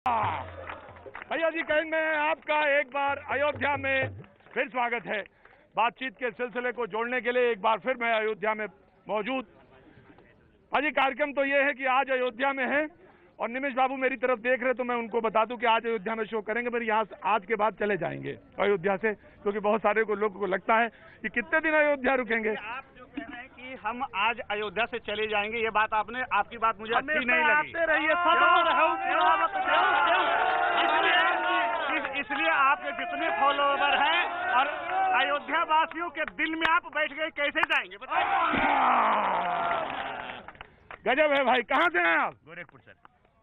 भैया जी कहेंगे आपका एक बार अयोध्या में फिर स्वागत है। बातचीत के सिलसिले को जोड़ने के लिए एक बार फिर मैं अयोध्या में मौजूद। अजी कार्यक्रम तो ये है कि आज अयोध्या में है और निमिष बाबू मेरी तरफ देख रहे तो मैं उनको बता दूं कि आज अयोध्या में शो करेंगे, पर यहाँ आज के बाद चले जाएंगे अयोध्या से, क्योंकि बहुत सारे लोगों को लगता है कि कितने दिन अयोध्या रुकेंगे। आप जो कह रहे हैं कि हम आज अयोध्या से चले जाएंगे, ये बात आपकी बात मुझे अच्छी नहीं लगी। इसलिए आपके जितने फॉलोवर हैं और अयोध्या वासियों के दिल में आप बैठ गए, कैसे जाएंगे बताइए। गजब है भाई। कहाँ से हैं आप? गोरखपुर सर।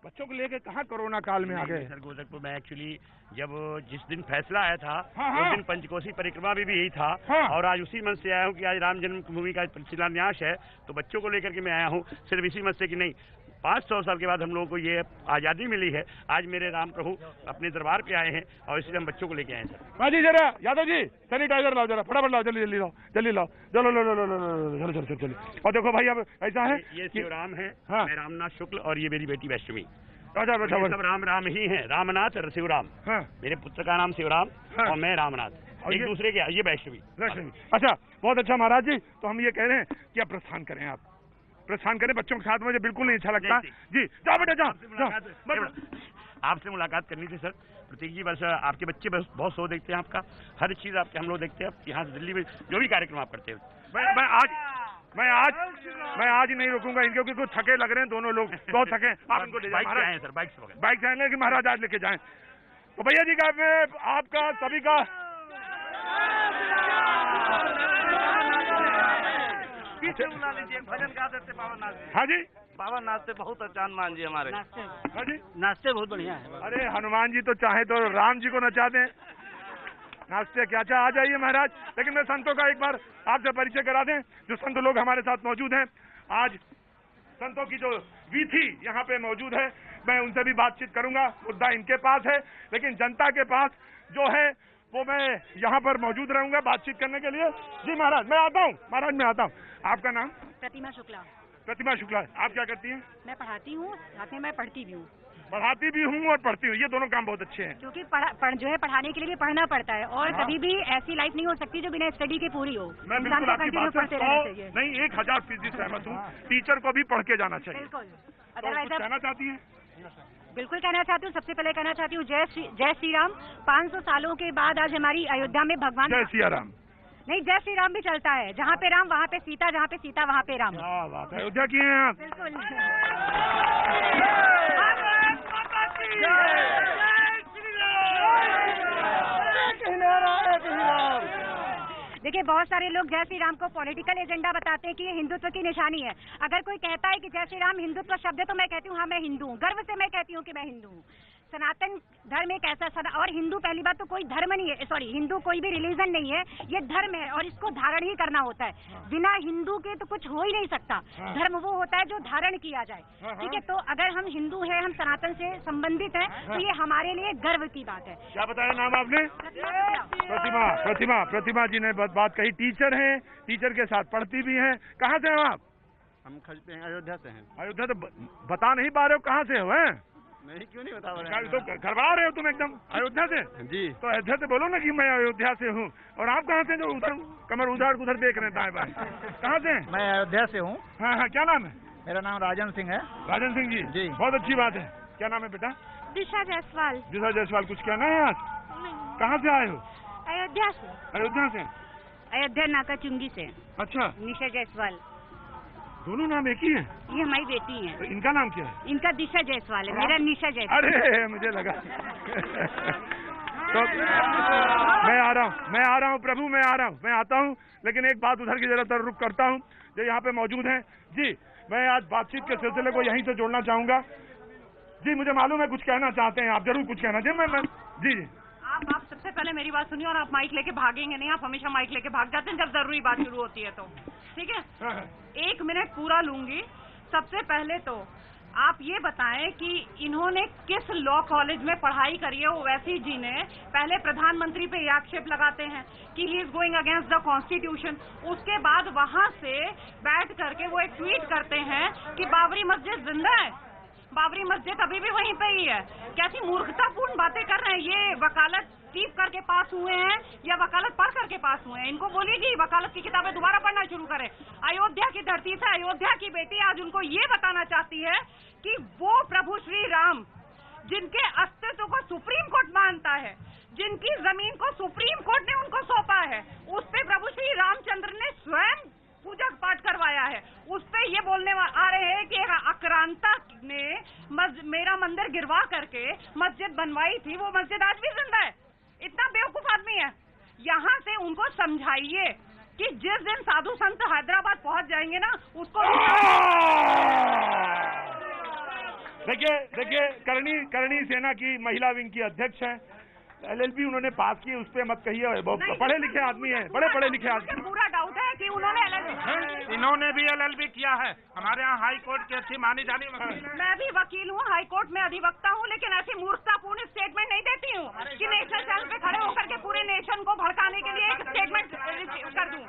बच्चों को लेके कहाँ कोरोना काल में आ गए? सर गोरखपुर में एक्चुअली जब जिस दिन फैसला आया था हाँ। उस दिन पंचकोसी परिक्रमा में भी यही था हाँ। और आज उसी मन से आया हूँ कि आज राम जन्मभूमि का शिलान्यास है, तो बच्चों को लेकर के मैं आया हूँ सिर्फ इसी मन से कि नहीं 500 साल के बाद हम लोगों को ये आज़ादी मिली है। आज मेरे राम प्रभु अपने दरबार पे आए हैं और इसलिए हम बच्चों को लेके आए हैं सर। हाँ जी जरा यादव जी सैनिटाइजर लाओ, जरा फटाफट लाओ, जल्दी लाओ, जल्दी लाओ, चलो लो लो लो लो लो चलो चलो चलो। और देखो भाई अब ऐसा है ये शिवराम है, हाँ। मैं रामनाथ शुक्ल और ये मेरी बेटी वैष्णवी। अच्छा सब राम राम ही हैं, रामनाथ और शिवराम। हाँ। मेरे पुत्र का नाम शिवराम हाँ। और मैं रामनाथ, एक दूसरे के। ये वैष्णवी। अच्छा बहुत अच्छा महाराज जी, तो हम ये कह रहे हैं कि आप प्रस्थान करें, आप प्रस्थान करें। बच्चों के साथ मुझे बिल्कुल नहीं अच्छा लगता जी। जाओ बेटा जाओ। आपसे मुलाकात करनी थी सर। प्रतीक जी बस आपके बच्चे बस बहुत शो देखते हैं आपका, हर चीज आपके हम लोग देखते हैं। यहाँ दिल्ली में जो भी कार्यक्रम आप करते हैं मैं आज ही नहीं रुकूंगा इनके, क्योंकि थके लग रहे हैं दोनों लोग, बहुत थके। आप इनको ले बाइक से आए हैं सर, बाइक से आए कि महाराज आज लेके जाएं। तो भैया जी का मैं आपका सभी का बुला लीजिए, भजन गा देते बाबा नाथ। हाँ जी बाबा नाचते बहुत अच्छा, हनुमान जी हमारे हाँ जी नाचते बहुत बढ़िया है। अरे हनुमान जी तो चाहे तो राम जी को नचा दें, नाचते क्या चाह। आ जाइए महाराज। लेकिन मैं संतों का एक बार आपसे परिचय करा दें, जो संत लोग हमारे साथ मौजूद हैं। आज संतों की जो वीथी यहाँ पे मौजूद है, मैं उनसे भी बातचीत करूंगा। मुद्दा इनके पास है, लेकिन जनता के पास जो है वो मैं यहाँ पर मौजूद रहूंगा बातचीत करने के लिए। जी महाराज मैं आता हूँ, महाराज मैं आता हूँ। आपका नाम? प्रतिमा शुक्ला। प्रतिमा शुक्ला। आप क्या करती हैं? मैं पढ़ाती हूँ, साथ में मैं पढ़ती भी हूँ। पढ़ाती भी हूँ और पढ़ती हूँ, ये दोनों काम बहुत अच्छे हैं। क्योंकि जो है पढ़ाने के लिए भी पढ़ना पड़ता है और कभी भी ऐसी लाइफ नहीं हो सकती जो बिना स्टडी के पूरी हो। मैं बिल्कुल आपकी बात से नहीं 1000% सहमत हूँ। टीचर को भी पढ़ के जाना चाहिए। बिल्कुल। अदरवाइज कहना चाहती हैं? बिल्कुल कहना चाहती हूँ। सबसे पहले कहना चाहती हूँ जय श्री राम। 500 सालों के बाद आज हमारी अयोध्या में भगवान जय सिया राम। नहीं, जय श्री राम भी चलता है। जहाँ पे राम वहाँ पे सीता, जहाँ पे सीता वहाँ पे राम। अयोध्या की हैं आप? बिल्कुल। देखिए बहुत सारे लोग जय श्री राम को पॉलिटिकल एजेंडा बताते हैं कि ये हिंदुत्व की निशानी है। अगर कोई कहता है कि जय श्री राम हिंदुत्व शब्द है तो मैं कहती हूँ हाँ मैं हिंदू हूँ, गर्व से मैं कहती हूँ कि मैं हिंदू हूँ। सनातन धर्म एक ऐसा और हिंदू पहली बात तो कोई धर्म नहीं है, सॉरी हिंदू कोई भी रिलीजन नहीं है, ये धर्म है और इसको धारण ही करना होता है। बिना हिंदू के तो कुछ हो ही नहीं सकता। धर्म वो होता है जो धारण किया जाए, ठीक है। तो अगर हम हिंदू हैं, हम सनातन से संबंधित हैं, तो ये हमारे लिए गर्व की बात है। क्या बताया नाम आपने? प्रतिमा जी ने बात कही। टीचर हैं, टीचर के साथ पढ़ती भी हैं। कहाँ से हो आप? हम अयोध्या से हैं। अयोध्या तो बता नहीं पा रहे हो कहाँ से हो? हैं नहीं, क्यों नहीं बता रहे? तो घरवा रहे हो तुम एकदम अयोध्या से जी। तो अयोध्या से बोलो ना कि मैं अयोध्या से हूँ। और आप कहाँ से? जो उधर कमर उधर देख रहे हैं दाएं बाएं, कहाँ से? मैं अयोध्या से हूँ। हाँ हाँ क्या नाम है? मेरा नाम राजन सिंह है। राजन सिंह जी जी बहुत अच्छी बात है। क्या नाम है बेटा? दिशा जायसवाल। दिशा जायसवाल। कुछ कहना है आज? कहाँ से आए हो? अयोध्या से। अयोध्या से? अयोध्या नाका चुंगी से। अच्छा। निशा जायसवाल। दोनों नाम एक ही है? ये हमारी बेटी है। तो इनका नाम क्या है? इनका दिशा जायसवाल है, मेरा निशा जायसवाल। अरे मुझे लगा तो मैं आ रहा हूँ प्रभु, मैं आ रहा हूँ, मैं आता हूँ। लेकिन एक बात उधर की जरा रुक करता हूँ जो यहाँ पे मौजूद हैं। जी मैं आज बातचीत के सिलसिले को यहीं से जोड़ना चाहूंगा। जी मुझे मालूम है कुछ कहना चाहते हैं आप, जरूर कुछ कहना चाहिए। मैं जी आप सबसे पहले मेरी बात सुनिए और आप माइक लेके भागेंगे नहीं। आप हमेशा माइक लेके भाग जाते हैं जब जरूरी बात शुरू होती है तो, ठीक है। 1 मिनट पूरा लूंगी। सबसे पहले तो आप ये बताएं कि इन्होंने किस लॉ कॉलेज में पढ़ाई करी है। ओवैसी जी ने पहले प्रधानमंत्री पे ये आक्षेप लगाते हैं कि he is going against the constitution, उसके बाद वहां से बैठ करके वो एक ट्वीट करते हैं कि बाबरी मस्जिद जिंदा है। बाबरी मस्जिद अभी भी वहीं पे ही है। कैसी मूर्खतापूर्ण बातें कर रहे हैं। ये वकालत टीप करके पास हुए हैं या वकालत पढ़ करके पास हुए हैं? इनको बोलिए कि वकालत की किताबें दोबारा पढ़ना शुरू करें। अयोध्या की धरती से अयोध्या की बेटी आज उनको ये बताना चाहती है कि वो प्रभु श्री राम जिनके अस्तित्व को सुप्रीम कोर्ट मानता है, जिनकी जमीन को सुप्रीम कोर्ट ने उनको सौंपा है, उस पे प्रभु श्री रामचंद्र ने स्वयं पूजा पाठ करवाया है, उस पे ये बोलने आ रहे हैं कि आक्रांता ने मेरा मंदिर गिरवा करके मस्जिद बनवाई थी, वो मस्जिद आज भी जिंदा है। इतना बेवकूफ आदमी है। यहाँ से उनको समझाइए कि जिस दिन साधु संत हैदराबाद पहुँच जाएंगे ना, उसको देखिए करणी सेना की महिला विंग की अध्यक्ष हैं। LLB उन्होंने पास की, उस पर मत कहिए, पढ़े लिखे आदमी हैं, बड़े पढ़े लिखे आदमी। पूरा डाउट है कि उन्होंने LLB इन्होंने भी LLB किया है। हमारे यहाँ हाई कोर्ट की अच्छी मानी जानी वकील है। मैं भी वकील हूँ, हाई कोर्ट में अधिवक्ता हूँ, लेकिन ऐसी मूर्खतापूर्ण स्टेटमेंट नहीं देती हूँ कि नेशनल चैनल पे खड़े होकर के पूरे नेशन को भड़काने के लिए एक स्टेटमेंट कर दूँ।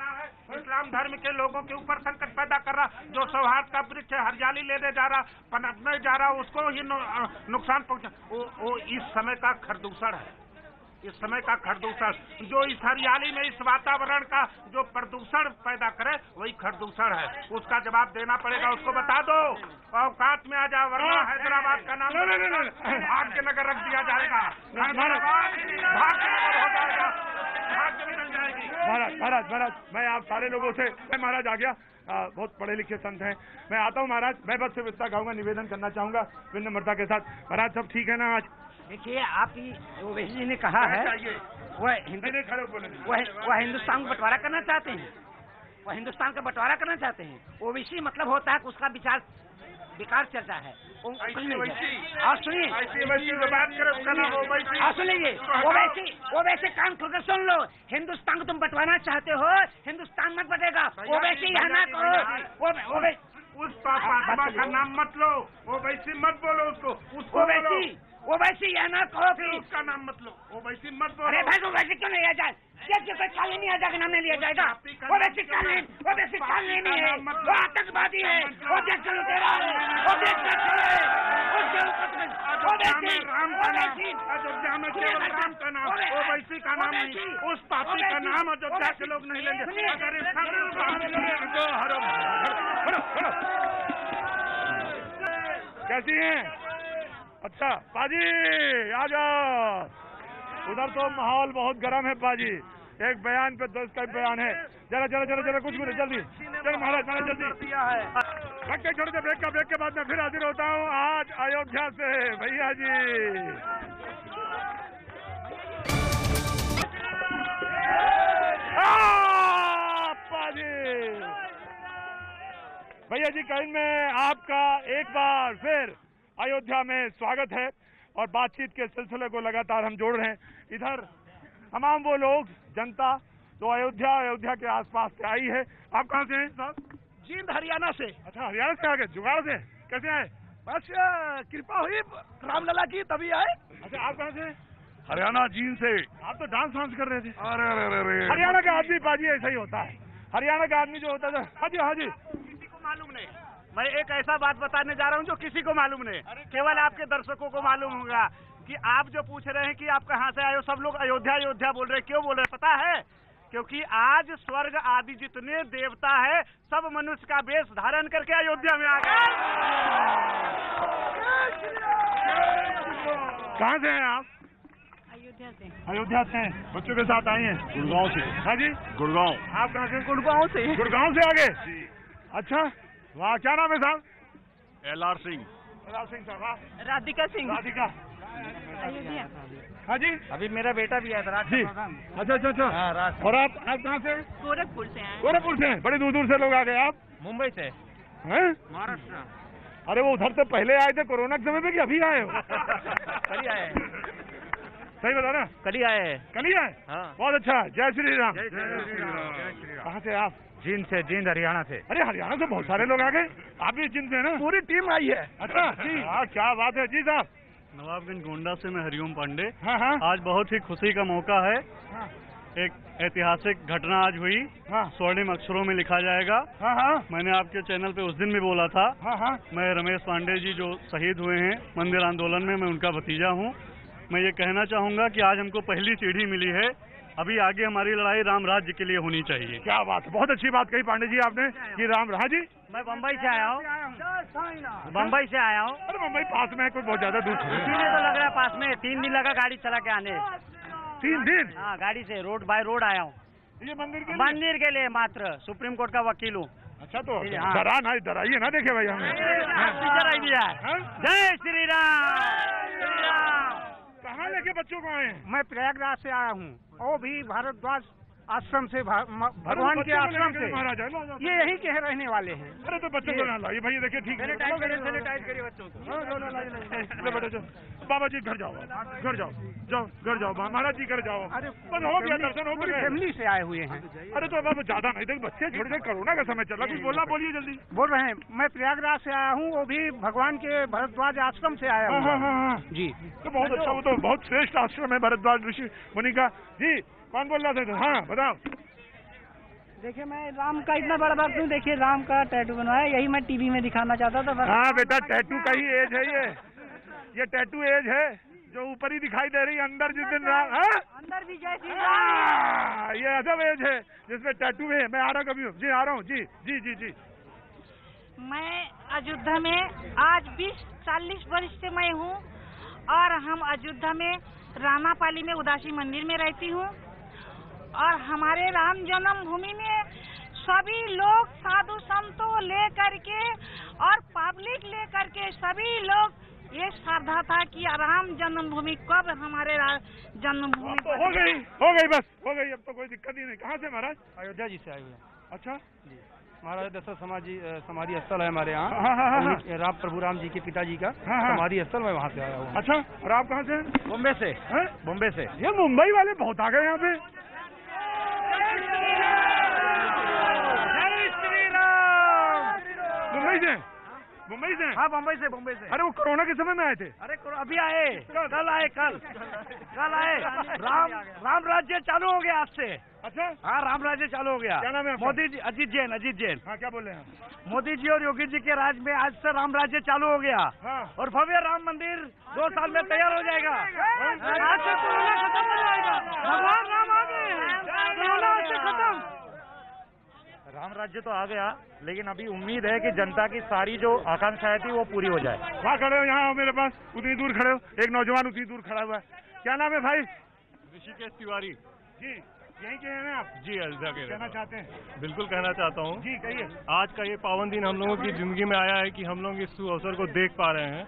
इस्लाम धर्म के लोगों के ऊपर संकट पैदा कर रहा, जो सौहार्द का वृक्ष हरियाली लेने जा रहा, पनपने जा रहा, उसको ही नुकसान पहुँचा। वो इस समय का खरदूषण है, इस समय का खरदूषण। जो इस हरियाली में इस वातावरण का जो प्रदूषण पैदा करे वही खरदूषण है। उसका जवाब देना पड़ेगा। उसको बता दो औकात में आ जाओ, वरना हैदराबाद का नाम भाग्यनगर रख दिया जाएगा, भाग्यनगर हो जाएगा, भाग्य बदल जाएगी। महाराज मैं आप सारे लोगों से, मैं महाराज आ गया, बहुत पढ़े लिखे संत हैं, मैं आता हूँ महाराज। मैं बस विस्तार कहूँगा, निवेदन करना चाहूंगा विनम्रता के साथ। महाराज सब ठीक है ना? आज देखिए, आप ही ओवैसी जी ने कहा है वह हिंदुस्तान को बंटवारा करना चाहते हैं, वह हिंदुस्तान का बंटवारा करना चाहते हैं। ओवैसी मतलब होता है कि उसका विचार बेकार चलता है। और सुनिए, ओवैसी कान खोलकर सुन लो, हिंदुस्तान को तुम बंटवाना चाहते हो, हिंदुस्तान मत बटेगा। ओवैसी यहाँ ना कहो, उस परमात्मा का नाम मत लो, ओवैसी मत बोलो उसको, ओवैसी यह ना कहो कि उसका नाम मत लो, ओवैसी मत बोलो। अरे भाई, ओवैसी क्यों नहीं लिया जाए? कोई काले नहीं आ जाएगा, नाम नहीं लिया जाएगा। ओवैसी काले नहीं है, वो आतंकवादी है, वो देश का लुटेरा है, वो देश का अयोध्या में केवल राम का नाम, ओवैसी का नाम नहीं, उस पापी का नाम अयोध्या के लोग नहीं लेंगे। अगर कैसी हैं? अच्छा पाजी आ जाओ। उधर तो माहौल बहुत गर्म है पाजी, एक बयान पे 10 का बयान है। जरा कुछ जल्दी चलो महाराज जल्दी। रखते छोड़ते ब्रेक के बाद मैं फिर हाजिर होता हूँ आज अयोध्या से भैया जी। पाजी भैया जी का इनमें आपका एक बार फिर अयोध्या में स्वागत है और बातचीत के सिलसिले को लगातार हम जोड़ रहे हैं। इधर तमाम वो लोग, जनता तो अयोध्या के आसपास से आई है। आप कहाँ से हैं साहब? जींद हरियाणा से। अच्छा, हरियाणा से आ गए, जुगाड़ से कैसे आए? बस कृपा हुई रामलला की, तभी आए। अच्छा, आप कहाँ से? हरियाणा जींद से। आप तो डांस कर रहे थे। अरे हरियाणा का आदमी पाजी ऐसा ही होता है। हरियाणा का आदमी जो होता है, हाँ जी किसी को मालूम नहीं। मैं एक ऐसा बात बताने जा रहा हूँ जो किसी को मालूम नहीं, केवल आपके दर्शकों को मालूम होगा कि आप जो पूछ रहे हैं कि आप कहाँ से आए हो, सब लोग अयोध्या बोल रहे हैं। क्यों बोल रहे हैं पता है? क्योंकि आज स्वर्ग आदि जितने देवता है सब मनुष्य का वेश धारण करके अयोध्या में आ गए। कहाँ से हैं आप? अयोध्या से हैं, बच्चों के साथ आई हैं। गुड़गांव से। हाँ जी, गुड़गांव। आप कहाँ से? गुड़गांव से। गुड़गांव से आ गए? अच्छा, वाह, क्या नाम है साहब? LR सिंह। LR सिंह साहब। वाह। राधिका सिंह। राधिका। हाँ जी, अभी मेरा बेटा भी है जी। अच्छा। और आप कहाँ से? गोरखपुर से आए। गोरखपुर से हैं? बड़ी दूर से लोग आ गए। आप? मुंबई से। हैं? महाराष्ट्र। अरे वो उधर से पहले आए थे कोरोना के समय पे कि अभी आए हो? कल ही आए। सही बता ना? कल ही आए। कल ही आए? हाँ। बहुत अच्छा, जय श्री राम। कहाँ से आप? जींद से। जींद हरियाणा से। अरे हरियाणा से बहुत सारे लोग आ गए। आप भी जींद से ना? पूरी टीम आई है। अच्छा जी, हाँ, क्या बात है जी साहब। नवाबगंज गोंडा से मैं हरिओम पांडे। हाँ। आज बहुत ही खुशी का मौका है एक ऐतिहासिक घटना आज हुई। हाँ। स्वर्णिम अक्षरों में लिखा जाएगा। हाँ हाँ मैंने आपके चैनल पे उस दिन भी बोला था। हाँ हाँ मैं रमेश पांडे जी जो शहीद हुए हैं मंदिर आंदोलन में, मैं उनका भतीजा हूँ। मैं ये कहना चाहूँगा कि आज हमको पहली सीढ़ी मिली है, अभी आगे हमारी लड़ाई राम राज्य के लिए होनी चाहिए। क्या बात है, बहुत अच्छी बात कही पांडे जी आपने कि राम। हाँ जी, मैं बम्बई से आया हूँ। बम्बई से आया हूँ। अरे मुंबई पास में है, कोई बहुत ज्यादा दूर है? इसीलिए तो लग रहा है पास में। 3 दिन लगा गाड़ी चला के आने। 3 दिन? हाँ, गाड़ी से रोड बाय रोड आया हूँ। ये मंदिर के लिए मात्र। सुप्रीम कोर्ट का वकील हूँ। अच्छा, तो हाँ। डरा ना, डराइए ना, देखे भाई हमें। जय श्री राम। कहाँ लेके बच्चों को आए हैं? मैं प्रयागराज से आया हूँ, वो भी भारद्वाज आश्रम से, भगवान के आश्रम से। महाराज ये यहीं के रहने वाले हैं। अरे तो बच्चों को ना लाइए भाई, देखिए ठीक है। सैनिटाइज करिए बच्चों को। बाबा जी घर जाओ, घर जाओ, घर जाओ, महाराज जी घर जाओ। अरे बस हो गया, दर्शन हो गए। फैमिली से आए हुए हैं। अरे तो अब ज्यादा नहीं, देख बच्चे छोड़ दे, कोरोना का समय चल रहा, कुछ बोलना बोलिए जल्दी। बोल रहे हैं, मैं प्रयागराज से आया हूँ, वो भी भगवान के भारद्वाज आश्रम से आया हूँ। हाँ जी, तो बहुत अच्छा, वो तो बहुत श्रेष्ठ आश्रम है भारद्वाज ऋषि मुनि का। जी कौन बोल रहा था? हाँ बताओ। देखिए, मैं राम का इतना बड़ा भक्त हूँ। देखिए, राम का टैटू बनवाया, यही मैं टीवी में दिखाना चाहता था बस। हाँ बेटा, टैटू का ही एज है ये टैटू एज है जो ऊपर ही दिखाई दे रही है, अंदर जिस दिन राम। अंदर भी जय श्री राम। ये अदब एज है जिसमें टैटू है। मैं आ रहा कभी जी, आ रहा हूँ जी जी जी जी। मैं अयोध्या में आज 20-40 वर्ष से मैं हूँ, और हम अयोध्या में रानापाली में उदासी मंदिर में रहती हूँ। और हमारे राम जन्मभूमि में सभी लोग साधु संतों लेकर के और पब्लिक लेकर के सभी लोग ये श्रद्धा था कि राम जन्मभूमि कब हमारे जन्मभूमि हो गई बस हो गई, अब तो कोई दिक्कत ही नहीं। कहाँ से महाराज? अयोध्या जी से आए हुए हैं। अच्छा जी, महाराज दशरथ समाधि स्थल है हमारे यहाँ। हाँ। राम प्रभु राम जी के पिताजी का समाधि स्थल, मैं वहाँ से आया हूँ। अच्छा, और आप कहाँ से? बॉम्बे से। बॉम्बे से। ये मुंबई वाले बहुत आ गए यहाँ पे। मुंबई से? हाँ, बम्बई से। अरे वो कोरोना के समय में आए थे? अरे अभी आए, कल आए, कल आए। राम राज्य चालू हो गया आज से। अच्छा, हाँ, राम राज्य चालू हो गया। क्या नाम है आपका? मोदी जी, अजीत जैन। हाँ, क्या बोल रहे हैं? मोदी जी और योगी जी के राज में आज से राम राज्य चालू हो गया। हाँ। और भव्य राम मंदिर 2 साल में तैयार हो जाएगा। आज से कोरोना खत्म हो जाएगा। भगवान राम आ गए, कोरोना आज से खत्म। राम राज्य तो आ गया, लेकिन अभी उम्मीद है कि जनता की सारी जो आकांक्षाएं थी वो पूरी हो जाए। वहाँ खड़े हो, यहाँ मेरे पास उतनी दूर खड़े हो, एक नौजवान उतनी दूर खड़ा हुआ है। क्या नाम है भाई? ऋषिकेश तिवारी जी, यहीं के हैं आप? जी, अयोध्या के। कहना चाहते हैं? बिल्कुल कहना चाहता हूँ जी, कहिए। आज का ये पावन दिन हम लोगों की जिंदगी में आया है कि हम लोग इस अवसर को देख पा रहे हैं।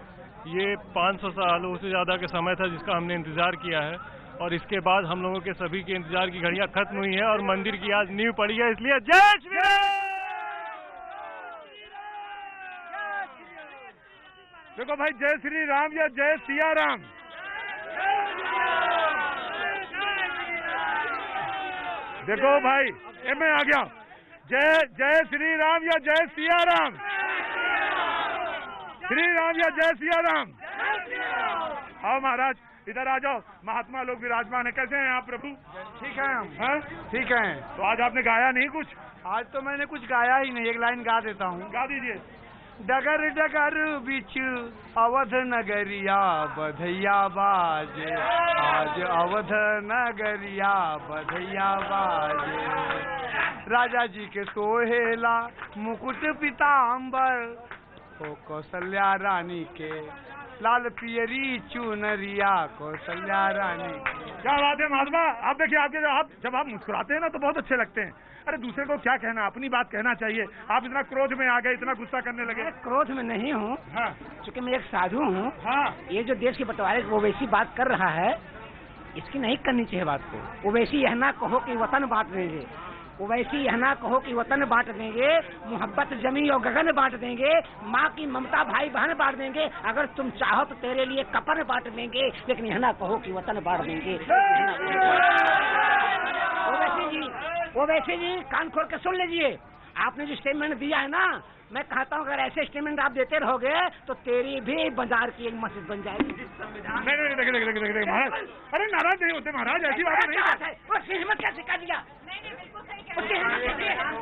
ये 500 सालों से ज्यादा का समय था जिसका हमने इंतजार किया है, और इसके बाद हम लोगों के सभी के इंतजार की घड़ियां खत्म हुई है और मंदिर की आज नींव पड़ी है। इसलिए जय श्री राम। देखो भाई, जय श्री राम या जय सिया राम? देखो भाई, ये मैं आ गया। जय श्री राम या जय सिया राम? श्री राम या जय सिया राम? आओ महाराज, इधर आ जाओ। महात्मा लोग विराजमान है। कैसे हैं आप प्रभु? ठीक है हम। हाँ? ठीक है। तो आज आपने गाया नहीं कुछ? आज तो मैंने कुछ गाया ही नहीं, एक लाइन गा देता हूँ। गा दीजिए। डगर डगर बिच अवध नगरिया बधैया बाजे, आज अवध नगरिया बधैया बाजे। राजा जी के सोहेला मुकुट पीताम्बर, ओ कौशल्या रानी के लाल पियरी चुनरिया, कौशल्या रानी। क्या बात है महात्मा, आप देखिए, आप जब आप मुस्कुराते हैं ना तो बहुत अच्छे लगते हैं। अरे दूसरे को क्या कहना, अपनी बात कहना चाहिए। आप इतना क्रोध में आ गए, इतना गुस्सा करने लगे। मैं क्रोध में नहीं हूँ। हाँ। क्योंकि मैं एक साधु हूँ। हाँ। ये जो देश के बंटवारे वो वैसी बात कर रहा है, इसकी नहीं करनी चाहिए बात को। वो वैसी यह ना कहो कि वतन बांट देंगे, वो वैसी यह ना कहो कि वतन बांट देंगे, मोहब्बत जमी और गगन बांट देंगे, माँ की ममता भाई बहन बांट देंगे। अगर तुम चाहो तो तेरे लिए कपन बांट देंगे, लेकिन यह ना कहो कि वतन बांट देंगे। वो वैसे जी कान खोल के सुन लीजिए। आपने जो स्टेटमेंट दिया है ना, मैं कहता हूँ अगर ऐसे स्टेटमेंट आप देते रहोगे तो तेरी भी बाजार की एक मस्जिद बन जाएगी। नहीं देखिए महाराज, अरे नाराज नहीं होते महाराज, ऐसी बात नहीं है। वो किस्मत क्या सिखा दिया?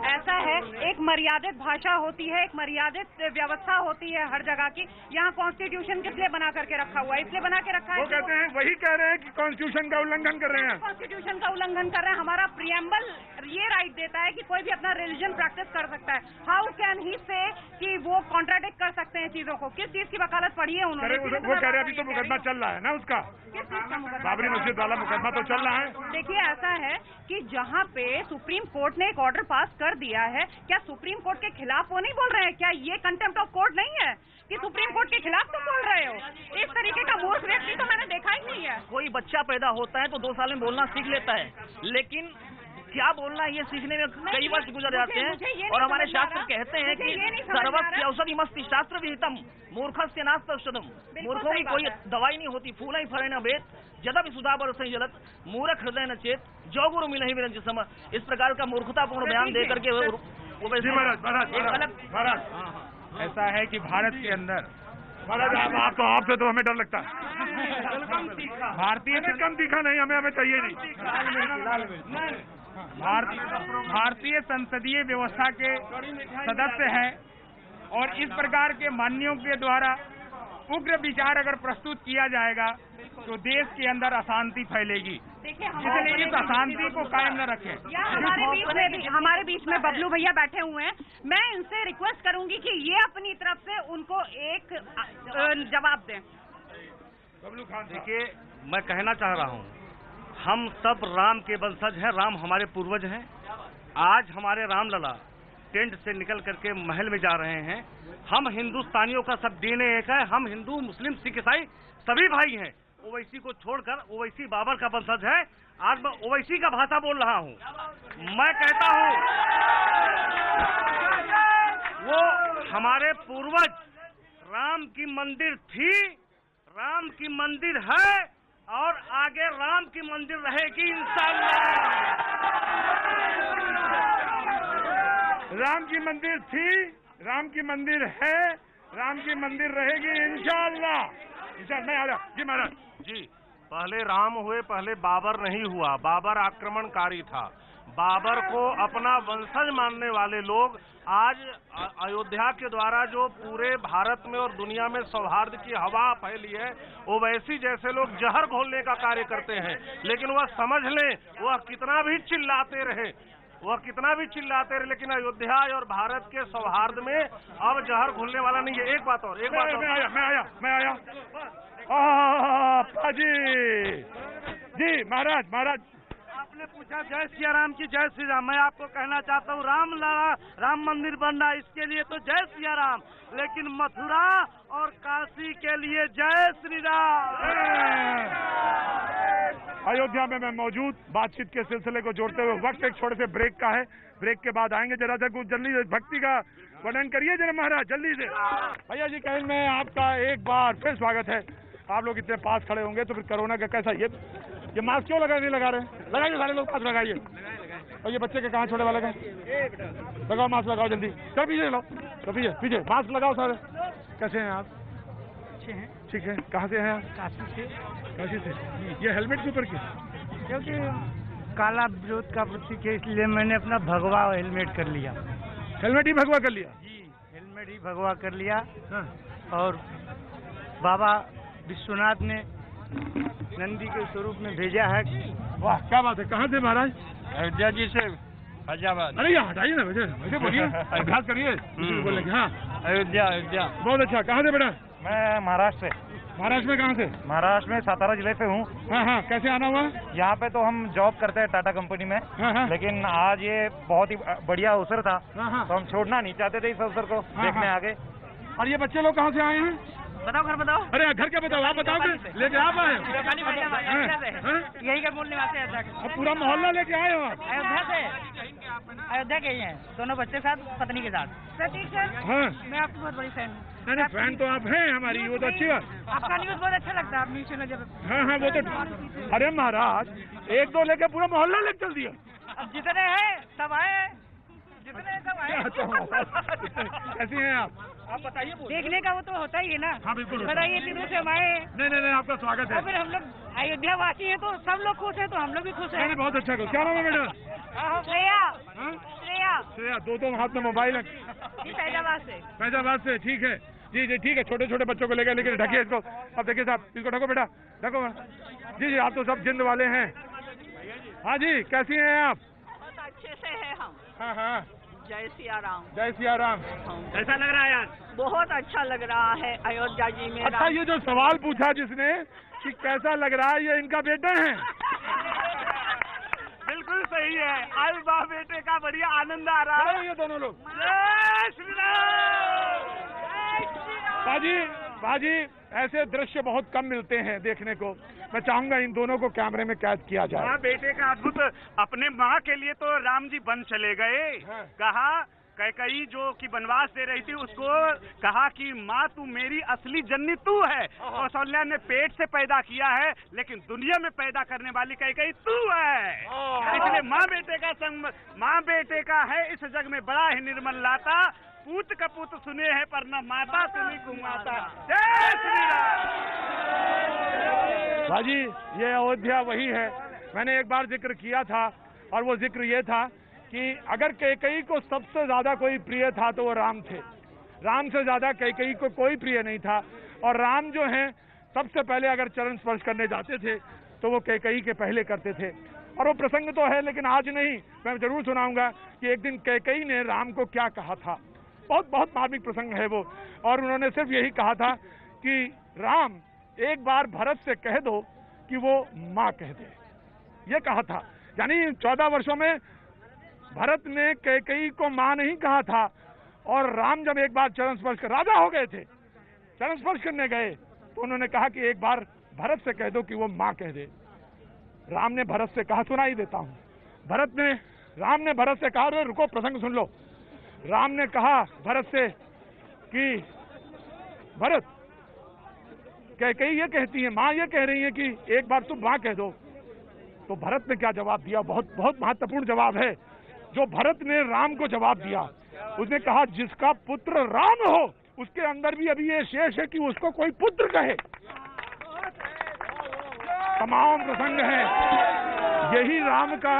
ऐसा है, एक मर्यादित भाषा होती है, एक मर्यादित व्यवस्था होती है हर जगह की। यहाँ कॉन्स्टिट्यूशन किस लिए बना करके रखा हुआ है? इसलिए बना के रखा है। वो कहते हैं, वही कह रहे हैं कि कॉन्स्टिट्यूशन का उल्लंघन कर रहे हैं। कॉन्स्टिट्यूशन का उल्लंघन कर रहे हैं। हमारा प्रियम्बल ये राइट देता है कि कोई भी अपना रिलीजन प्रैक्टिस कर सकता है। हाउ कैन ही से कि वो कॉन्ट्राडिक्ट कर सकते हैं चीजों को? किस चीज की वकालत पढ़ी है उन्होंने? वो कह रहे हैं अभी तो मुकदमा चल रहा है ना उसका, किस चीज का मुकदमा? बाबरी मस्जिद वाला मुकदमा तो चल रहा है। देखिए ऐसा है कि जहाँ पे सुप्रीम कोर्ट ने एक ऑर्डर पास कर दिया है, क्या सुप्रीम कोर्ट के खिलाफ वो नहीं बोल रहे हैं? क्या ये कंटेम्प्ट ऑफ कोर्ट नहीं है कि सुप्रीम कोर्ट के खिलाफ तुम बोल रहे हो? इस तरीके का मूर्ख व्यक्ति तो मैंने देखा ही नहीं है। कोई बच्चा पैदा होता है तो 2 साल में बोलना सीख लेता है, लेकिन क्या बोलना है ये सीखने में कई वर्ष गुजर जाते हैं। और हमारे शास्त्र कहते हैं कि सर्वस्य औषधि मस्ति शास्त्र विहितम मूर्खस्य नास्ति औषधम। मूर्खों की कोई दवाई नहीं होती। फूल ही फरे न वेद जदपि सुधा बरसहि जलत मूर्ख हृदय न चेत जो गुरु मिलहि विरंच सम। इस प्रकार का मूर्खतापूर्ण बयान दे करके ऐसा है कि भारत के अंदर महाराज आपसे तो हमें डर लगता है। भारतीय कम तीखा नहीं, हमें चाहिए नहीं। भारतीय संसदीय व्यवस्था के सदस्य हैं और इस प्रकार के मान्यों के द्वारा उग्र विचार अगर प्रस्तुत किया जाएगा तो देश के अंदर अशांति फैलेगी। इसलिए इस अशांति को कायम न रखें। हमारे बीच में बबलू भैया बैठे हुए हैं, मैं इनसे रिक्वेस्ट करूंगी कि ये अपनी तरफ से उनको एक जवाब दें। बबलू खान, देखिए मैं कहना चाह रहा हूँ, हम सब राम के वंशज हैं, राम हमारे पूर्वज हैं। आज हमारे रामलला टेंट से निकल करके महल में जा रहे हैं। हम हिंदुस्तानियों का सब डीएनए एक है। हम हिंदू मुस्लिम सिख ईसाई सभी भाई हैं। ओवैसी को छोड़कर ओवैसी बाबर का वंशज है। आज मैं ओवैसी का भाषा बोल रहा हूँ। मैं कहता हूँ वो हमारे पूर्वज, राम की मंदिर थी, राम की मंदिर है और आगे राम की मंदिर रहेगी इंशाअल्लाह। राम की मंदिर थी, राम की मंदिर है, राम की मंदिर रहेगी इंशाअल्लाह। मैं आ रहा जी महाराज जी। पहले राम हुए, पहले बाबर नहीं हुआ। बाबर आक्रमणकारी था। बाबर को अपना वंशज मानने वाले लोग आज अयोध्या के द्वारा जो पूरे भारत में और दुनिया में सौहार्द की हवा फैली है, ओवैसी जैसे लोग जहर घोलने का कार्य करते हैं। लेकिन वह समझ लें, वह कितना भी चिल्लाते रहे, लेकिन अयोध्या और भारत के सौहार्द में अब जहर घुलने वाला नहीं है। एक बात और मैं आया जी महाराज आपने पूछा जय सिया राम की जय श्री राम। मैं आपको कहना चाहता हूँ राम मंदिर बनना, इसके लिए तो जय सिया राम, लेकिन मथुरा और काशी के लिए जय श्री राम। अयोध्या में मैं मौजूद, बातचीत के सिलसिले को जोड़ते हुए वक्त एक छोटे से ब्रेक का है। ब्रेक के बाद आएंगे। जरा सा कुछ जल्दी से भक्ति का वर्णन करिए जरा महाराज, जल्दी से। भैया जी कहीं में आपका एक बार फिर स्वागत है। आप लोग इतने पास खड़े होंगे तो फिर कोरोना का कैसा ये मास्क क्यों नहीं लगा रहे? लगाइए सारे लोग मास्क लगाइए। और ये बच्चे के कहाँ छोड़े वाले का लगाओ, मास्क लगाओ जल्दी। चल पीछे लो, तो पीछे मास्क लगाओ सारे। कैसे हैं आप? अच्छे हैं। ठीक है। कहाँ से हैं आप? काशी से। ये हेलमेट के ऊपर क्यों? क्योंकि काला विरोध का प्रतीक है, इसलिए मैंने अपना भगवा हेलमेट कर लिया। हेलमेट ही भगवा कर लिया? जी, हेलमेट ही भगवा कर लिया। हाँ। और बाबा विश्वनाथ ने नंदी के स्वरूप में भेजा है। वाह क्या बात है। कहाँ से महाराज? अयोध्या जी से फैजाबाद। अरे ये हटाइए ना, वैसे बोलिए, अभ्यास करिए बोलने की। हाँ अयोध्या। बहुत अच्छा। कहाँ से बेटा? मैं महाराष्ट्र से। महाराष्ट्र में कहाँ से? महाराष्ट्र में सातारा जिले से हूँ। हाँ। कैसे आना हुआ? यहाँ पे तो हम जॉब करते हैं टाटा कंपनी में। हाँ। लेकिन आज ये बहुत ही बढ़िया अवसर था। हाँ। तो हम छोड़ना नहीं चाहते थे इस अवसर को देखने आगे। और ये बच्चे लोग कहाँ से आए हैं? बताओ घर बताओ। अरे घर क्या बताओ, आप बताओ लेके आप आए? यही का मूल निवासी है। अब पूरा मोहल्ला लेके आए हो आप? अयोध्या से। अयोध्या के ही हैं दोनों बच्चे के साथ, पत्नी के साथ। प्रतीक सर, हाँ। मैं आपकी बहुत बड़ी फैन हूँ। नहीं फैन तो आप हैं हमारी, वो तो अच्छी बात। आपका न्यूज बहुत अच्छा लगता है, आप न्यूज चैनल जब। हाँ वो तो। अरे महाराज 1-2 लेके पूरा मोहल्ला लेके चल दिया। अब जितने हैं सब आए, कैसी हैं आप बताइए। देखने का वो तो होता ही है ना। हाँ बिल्कुल। बड़ा ये दिनों से हमारे नहीं आपका स्वागत है। और फिर हम लोग अयोध्या वासी हैं तो सब लोग खुश हैं तो हम लोग भी खुश हैं। बहुत अच्छा। क्या नाम है बेटा? श्रेया। दो हाथ में मोबाइल है। फैजाबाद से। ठीक है जी ठीक है। छोटे छोटे बच्चों को लेकर ढकिए इसको। अब देखिए साहब, इसको ढको बेटा, ढको। जी आप तो सब जिंद वाले हैं। हाँ जी, कैसी हैं आप? बहुत अच्छे से है हम। हाँ। जय सिया राम। जय सिया राम। कैसा लग रहा है आज? बहुत अच्छा लग रहा है अयोध्या जी में। अच्छा, ये जो सवाल पूछा जिसने कि कैसा लग रहा है, ये इनका बेटा है? बिल्कुल सही है। आज बाप बेटे का बढ़िया आनंद आ रहा है। ये दोनों लोग। जय श्री राम। बाजी ऐसे दृश्य बहुत कम मिलते हैं देखने को। मैं चाहूंगा इन दोनों को कैमरे में कैद किया जाए। माँ बेटे का अद्भुत। अपने माँ के लिए तो राम जी वन चले गए। कहा कैकई जो कि वनवास दे रही थी उसको कहा कि माँ तू मेरी असली जन्नी तू है। कौशल्या ने पेट से पैदा किया है लेकिन दुनिया में पैदा करने वाली कैकई तू है। इसलिए माँ बेटे का संग माँ बेटे का है इस जग में बड़ा ही निर्मल लाता। पूत कपूत सुने हैं पर न माता सुनी कुमाता। जय श्री राम। बाजी, ये अयोध्या वही है। मैंने एक बार जिक्र किया था और वो जिक्र ये था कि अगर कैकई को सबसे ज्यादा कोई प्रिय था तो वो राम थे। राम से ज्यादा कैकई को कोई प्रिय नहीं था। और राम जो हैं सबसे पहले अगर चरण स्पर्श करने जाते थे तो वो कैकई के पहले करते थे। और वो प्रसंग तो है लेकिन आज नहीं, मैं जरूर सुनाऊंगा कि एक दिन कैकई ने राम को क्या कहा था। बहुत मार्मिक प्रसंग है वो। और उन्होंने सिर्फ यही कहा था कि राम एक बार भरत से कह दो कि वो माँ कह दे, ये कहा था। यानी 14 वर्षों में भरत ने कैकई को माँ नहीं कहा था। और राम जब एक बार चरण स्पर्श कर राजा हो गए थे, चरण स्पर्श करने गए तो उन्होंने कहा कि एक बार भरत से कह दो कि वो माँ कह दे। राम ने भरत से कहा, सुनाई देता हूं। राम ने भरत से कहा, रुको प्रसंग सुन लो। राम ने कहा भरत से कि भरत, कैकई ये कहती है, माँ ये कह रही है कि एक बार तुम माँ कह दो। तो भरत ने क्या जवाब दिया? बहुत महत्वपूर्ण जवाब है जो भरत ने राम को जवाब दिया। उसने कहा, जिसका पुत्र राम हो उसके अंदर भी अभी ये शेष है कि उसको कोई पुत्र कहे। तमाम प्रसंग है। यही राम का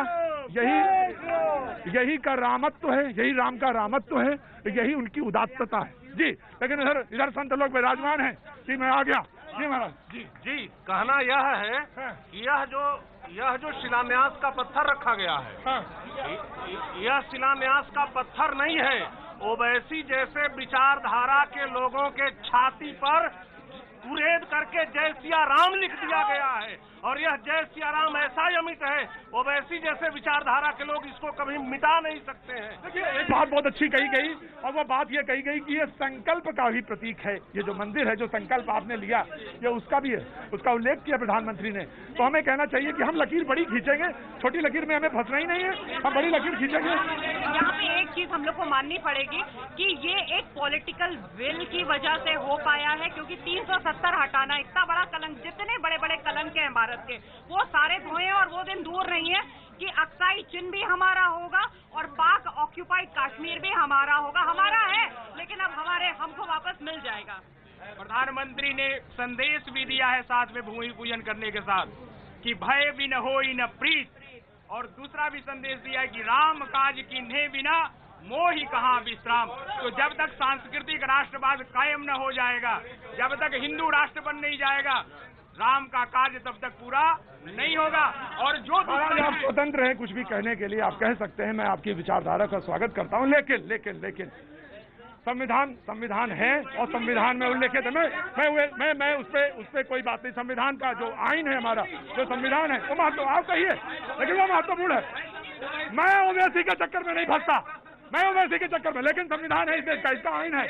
यही का रामत्व है, यही राम का रामत्व है, यही उनकी उदात्तता है जी। लेकिन इधर संत लोग विराजमान हैं जी। मैं आ गया जी महाराज जी। कहना यह है कि यह जो शिलान्यास का पत्थर रखा गया है, यह शिलान्यास का पत्थर नहीं है। ओवैसी जैसे विचारधारा के लोगों के छाती पर कुरेद करके जय सिया राम लिख दिया गया है। और यह जय सिया राम ऐसा अमिट है, ओवैसी जैसे विचारधारा के लोग इसको कभी मिटा नहीं सकते हैं। देखिए, एक बात बहुत अच्छी कही गई और वो बात ये कही गई कि ये संकल्प का भी प्रतीक है। ये जो मंदिर है, जो संकल्प आपने लिया, ये उसका भी है, उसका उल्लेख किया प्रधानमंत्री ने। तो हमें कहना चाहिए कि हम लकीर बड़ी खींचेंगे, छोटी लकीर में हमें फंसना ही नहीं है, हम बड़ी लकीर खींचेंगे। यहाँ पे एक चीज हम लोग को माननी पड़ेगी कि ये एक पॉलिटिकल विल की वजह से हो पाया है, क्योंकि 370 हटाना इतना बड़ा कलंक, जितने बड़े बड़े कलंक हैं भारत के, वो सारे धोए और वो दिन दूर नहीं है कि अक्साई चिन्ह भी हमारा होगा और पाक ऑक्यूपाइड कश्मीर भी हमारा होगा। हमारा है लेकिन अब हमको वापस मिल जाएगा। प्रधानमंत्री ने संदेश भी दिया है साथ में भूमि पूजन करने के साथ कि भय भी न होई न प्रीत। और दूसरा भी संदेश दिया है कि राम काज किन्हे बिना मोहि कहाँ विश्राम। तो जब तक सांस्कृतिक राष्ट्रवाद कायम न हो जाएगा, जब तक हिंदू राष्ट्र बन नहीं जाएगा, राम का कार्य तब तक पूरा नहीं होगा। और जो आप स्वतंत्र हैं कुछ भी कहने के लिए, आप कह सकते हैं, मैं आपकी विचारधारा का स्वागत करता हूं। लेकिन संविधान है और संविधान में उल्लेखित है। मैं उस पे कोई बात नहीं। संविधान का जो आइन है, हमारा जो संविधान है, वो महत्व आप कहिए, लेकिन वो महत्वपूर्ण है। मैं ओवैसी के चक्कर में नहीं फंसता, मैं ओवैसी के चक्कर में, लेकिन संविधान है, इसका आइन है।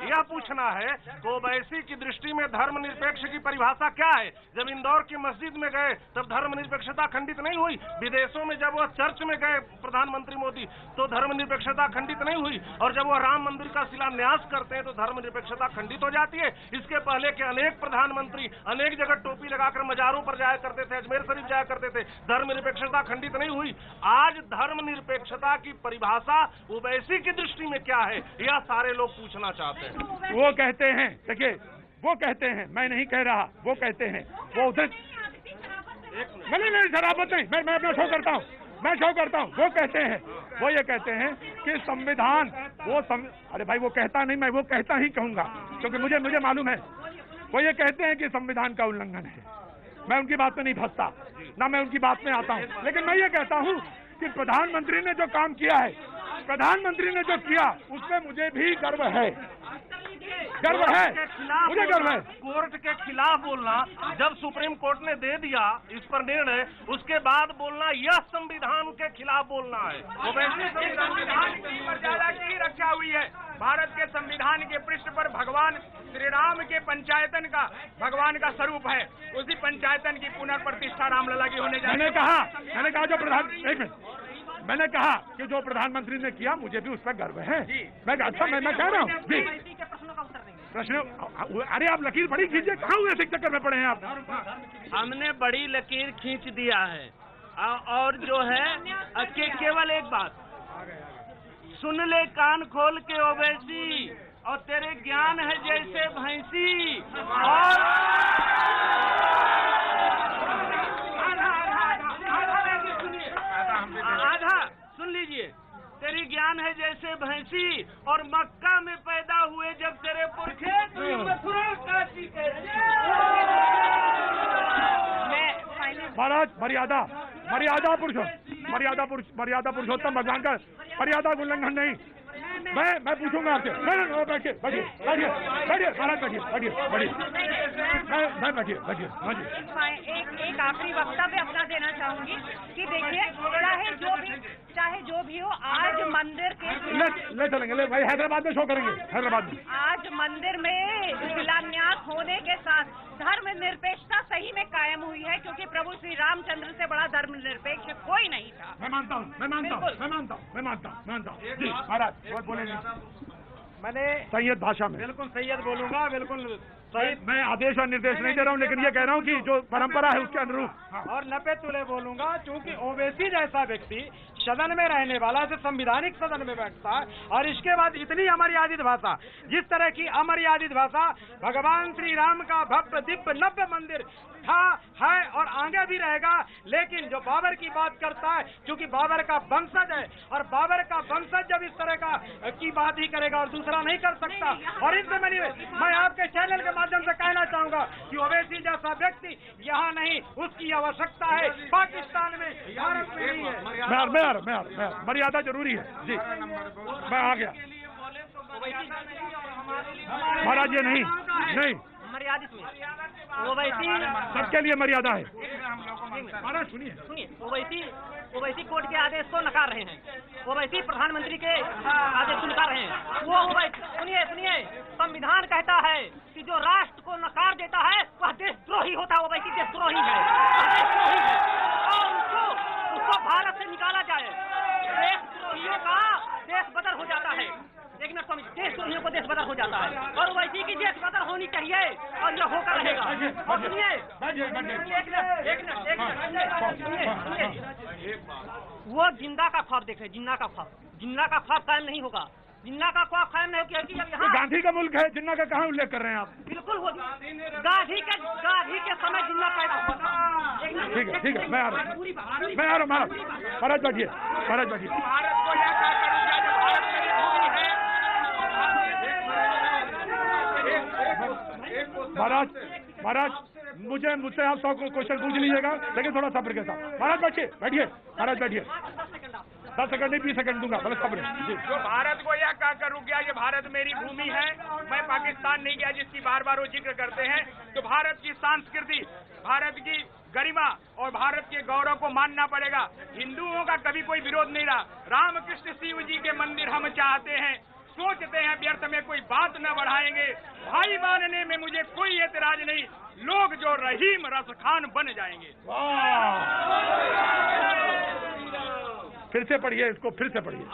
यह पूछना है तो ओवैसी की दृष्टि में धर्मनिरपेक्ष की परिभाषा क्या है? जब इंदौर की मस्जिद में गए तब धर्मनिरपेक्षता खंडित नहीं हुई। विदेशों में जब वह चर्च में गए प्रधानमंत्री मोदी तो धर्मनिरपेक्षता खंडित नहीं हुई। और जब वह राम मंदिर का शिलान्यास करते हैं तो धर्मनिरपेक्षता खंडित हो जाती है। इसके पहले के अनेक प्रधानमंत्री अनेक जगह टोपी लगाकर मजारों पर जाया करते थे, अजमेर शरीफ जाया करते थे, धर्मनिरपेक्षता खंडित नहीं हुई। आज धर्मनिरपेक्षता की परिभाषा ओवैसी की दृष्टि में क्या है, यह सारे लोग पूछना चाहते हैं। वो कहते हैं, देखिए वो कहते हैं, मैं नहीं कह रहा, वो कहते हैं, वो उधर नहीं शराबत नहीं, मैं अपना शो करता हूँ, मैं शो करता हूँ। वो कहते हैं, वो ये कहते हैं कि संविधान अरे भाई वो कहता नहीं, मैं वो कहता ही कहूंगा, क्योंकि मुझे मालूम है। वो ये कहते हैं कि संविधान का उल्लंघन है। मैं उनकी बात में नहीं फंसता, ना मैं उनकी बात में आता हूँ, लेकिन मैं ये कहता हूँ कि प्रधानमंत्री ने जो काम किया है, प्रधानमंत्री ने जो किया, उसमें मुझे भी गर्व है, गर्व है, मुझे गर्व है। कोर्ट के खिलाफ बोलना, जब सुप्रीम कोर्ट ने दे दिया इस पर निर्णय, उसके बाद बोलना यह संविधान के खिलाफ बोलना है। संविधान की मर्यादा की रक्षा हुई है। भारत के संविधान के पृष्ठ पर भगवान श्री राम के पंचायतन का भगवान का स्वरूप है। उसी पंचायतन की पुनर्प्रतिष्ठा रामलला की होने जाए। मैंने कहा कि जो प्रधानमंत्री ने किया, मुझे भी उस पर गर्व है। मैं कह रहा हूँ जी। प्रश्न, अरे आप लकीर बड़ी खींचे, कहाँ हुए चक्कर में पड़े हैं आप? हमने बड़ी लकीर खींच दिया है, और जो है केवल एक बात सुन ले कान खोल के ओवैसी, और तेरे ज्ञान है जैसे भैंसी, और आधा सुन लीजिए, तेरी ज्ञान है जैसे भैंसी, और मक्का में पैदा हुए जब तेरे पुरखे महाराज मर्यादा पुरुषोत्तम भगवान का मर्यादा का उल्लंघन नहीं। मैं पूछूंगा आपसे, बैठिए महाराज, एक आखिरी वक्तव्य अपना देना चाहूंगी कि देखिए, चाहे जो भी हो, आज मंदिर के ले चलेंगे भाई, हैदराबाद में शो करेंगे, हैदराबाद में। आज मंदिर में शिलान्यास होने के साथ धर्म निरपेक्षता सही में कायम हुई है, क्योंकि प्रभु श्री रामचंद्र से बड़ा धर्म निरपेक्ष कोई नहीं था। मैं मानता हूँ जी महाराज, और बोलेंगे मैंने सैयद भाषा में बिल्कुल सैयद बोलूंगा, बिल्कुल सही। मैं आदेश और निर्देश नहीं दे रहा हूँ, लेकिन ये कह रहा हूँ कि जो परंपरा है उसके अनुरूप, और नपे तुले बोलूंगा, क्योंकि ओवैसी जैसा व्यक्ति सदन में रहने वाला से संविधानिक सदन में बैठता है, और इसके बाद इतनी अमर्यादित भाषा, जिस तरह की अमर्यादित भाषा भगवान श्री राम का भव्य दिव्य नव्य मंदिर था, है और आगे भी रहेगा, लेकिन जो बाबर की बात करता है, क्योंकि बाबर का वंशज है, और बाबर का वंशज जब इस तरह की बात ही करेगा और दूसरा नहीं कर सकता। और इससे मैं आपके चैनल के माध्यम से कहना चाहूंगा कि ओवैसी जैसा व्यक्ति यहाँ नहीं, उसकी आवश्यकता है पाकिस्तान में, भारत में नहीं है। मर्यादा जरूरी है जी। मैं आ गया महाराज, ये नहीं मर्यादित में ओवैसी सबके लिए मर्यादा है। महाराज सुनिए, ओवैसी कोर्ट के आदेश को नकार रहे हैं, ओवैसी प्रधानमंत्री के आदेश को नकार रहे हैं। वो सुनिए, संविधान कहता है कि जो राष्ट्र को नकार देता है वह देशद्रोही होता है। ओवैसी देशद्रोही है, और उसको भारत से निकाला जाए। देशद्रोहियों का देश बदल हो जाता है, एक मिनट स्वामी, देशद्रोहियों को देश बदल हो जाता है, और वैसी की देश बदल होनी चाहिए, और यह होकर रहेगा। और सुनिए, वो जिंदा का ख्वाब देखे, जिन्ना का ख्वाब कायम नहीं होगा, जिन्ना का ख्वाब कायम नहीं होगा। यहाँ गांधी का मुल्क है, जिन्ना का कहाँ उल्लेख कर रहे हैं आप? बिल्कुल, वो गांधी के समय जिन्ना पैदा हुआ था। ठीक है, मैं आ रहा हूँ महाराज, बैठिए। भारत को यह कहकर महाराज मुझसे आप 100 क्वेश्चन पूछ लीजिएगा, लेकिन थोड़ा सब्र के साथ। महाराज बैठिए 10 सेकंड नहीं, 20 सेकंड दूंगा, बस सब्र जी। जो भारत को यह कहकर रुक गया, ये भारत मेरी भूमि है, मैं पाकिस्तान नहीं गया, जिसकी बार बार वो जिक्र करते हैं, तो भारत की संस्कृति, भारत की गरिमा और भारत के गौरव को मानना पड़ेगा। हिंदुओं का कभी कोई विरोध नहीं रहा। रामकृष्ण शिव जी के मंदिर हम चाहते हैं, सोचते हैं व्यर्थ में कोई बात न बढ़ाएंगे। भाई मानने में मुझे कोई एतराज नहीं, लोग जो रहीम रसखान बन जाएंगे। फिर से पढ़िए इसको, फिर से पढ़िए।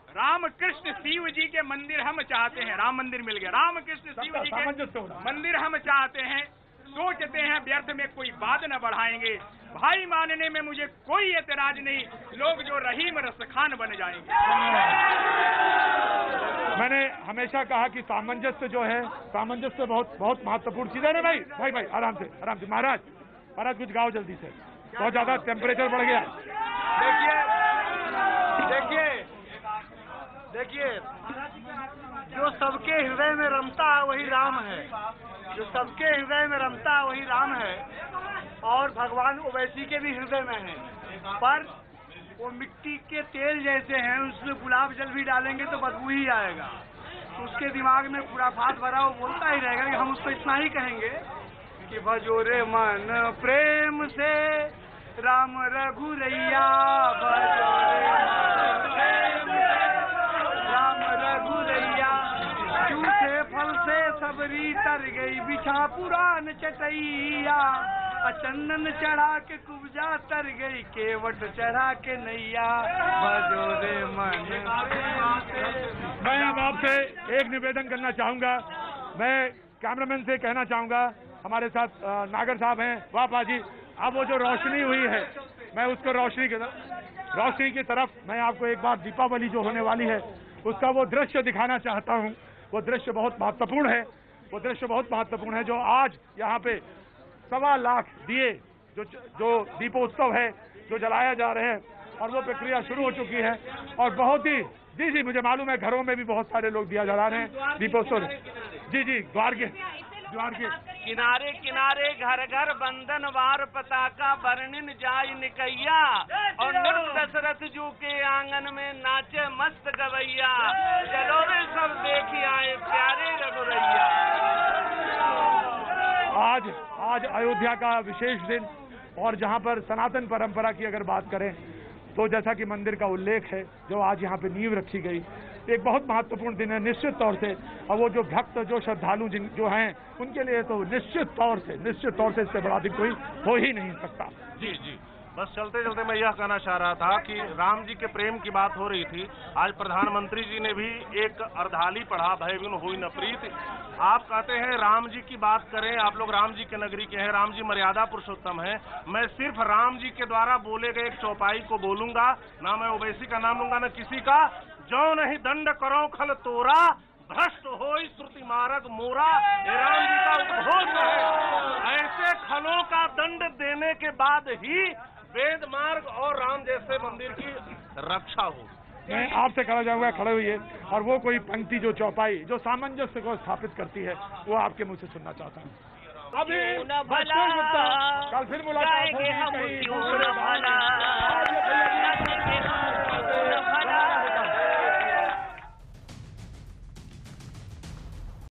रामकृष्ण शिव जी के मंदिर हम चाहते हैं, राम मंदिर मिल गया, रामकृष्ण शिव जी के मंदिर हम चाहते हैं, सोचते हैं व्यर्थ में कोई बात न बढ़ाएंगे। भाई मानने में मुझे कोई एतराज नहीं, लोग जो रहीम रसखान बन जाएंगे। मैंने हमेशा कहा कि सामंजस्य जो है, सामंजस्य बहुत बहुत महत्वपूर्ण चीज है ना भाई। भाई भाई आराम से महाराज कुछ गाओ जल्दी से, बहुत ज्यादा टेम्परेचर बढ़ गया। देखिए जो सबके हृदय में रमता है वही राम है, जो सबके हृदय में रमता है वही राम है, और भगवान ओवैसी के भी हृदय में है, पर वो मिट्टी के तेल जैसे हैं, उसमें गुलाब जल भी डालेंगे तो बदबू ही आएगा। तो उसके दिमाग में खुराफात भरा, वो बोलता ही रहेगा कि हम उसको इतना ही कहेंगे कि भजो रे मन प्रेम से राम रघुरैया, भजो रे मन प्रेम से राम रघुरैया, झूठे फल से सबरी तर गई बिछा पुरान चटैया, चंदन चढ़ा के कुब्जा तर गई केवट चढ़ा के नैया, भजो रे मन। मैं अब आपसे एक निवेदन करना चाहूंगा, मैं कैमरामैन से कहना चाहूंगा, हमारे साथ नागर साहब हैं, वाह पाजी, अब वो जो रोशनी हुई है, मैं उसको रोशनी की तरफ मैं आपको एक बार दीपावली जो होने वाली है उसका वो दृश्य दिखाना चाहता हूँ। वो दृश्य बहुत महत्वपूर्ण है, वो दृश्य बहुत महत्वपूर्ण है जो आज यहाँ पे 1.25 लाख दिए जो दीपोत्सव है जो जलाया जा रहे हैं, और वो प्रक्रिया शुरू हो चुकी है, और बहुत ही जी मुझे मालूम है घरों में भी बहुत सारे लोग दिया जला रहे हैं दीपोत्सव। जी द्वार के किनारे किनारे घर घर बंधन वार पताका बरनिन जाय निकैया, और नृप दशरथ जू के आंगन में नाचे मस्त गवैया, चलो रे सब देखी आए प्यारे रघुरैया। आज अयोध्या का विशेष दिन, और जहां पर सनातन परंपरा की अगर बात करें तो जैसा कि मंदिर का उल्लेख है, जो आज यहाँ पे नींव रखी गई, एक बहुत महत्वपूर्ण दिन है निश्चित तौर से, और वो जो भक्त जो श्रद्धालु जो हैं उनके लिए तो निश्चित तौर से इससे बड़ा दिन कोई हो ही नहीं सकता। जी बस चलते चलते मैं यह कहना चाह रहा था कि राम जी के प्रेम की बात हो रही थी। आज प्रधानमंत्री जी ने भी एक अर्धाली पढ़ा, भय बिनु हुई न प्रीत। आप कहते हैं राम जी की बात करें, आप लोग राम जी के नगरी के हैं, राम जी मर्यादा पुरुषोत्तम है। मैं सिर्फ राम जी के द्वारा बोले गए एक चौपाई को बोलूंगा, ना मैं ओवैसी का नाम लूंगा न किसी का। जो नहीं दंड करो खल तोरा, भ्रष्ट हो श्रुति मार्ग मोरा, राम जी का उद्घोष है। ऐसे खलों का दंड देने के बाद ही वेद मार्ग और राम जैसे मंदिर की रक्षा हो। मैं आपसे कहना चाहूंगा, खड़े हुई और वो कोई पंक्ति जो चौपाई जो सामंजस्य को स्थापित करती है, वो आपके मुंह से सुनना चाहता हूँ। अभी कल फिर मुलाकात होगी।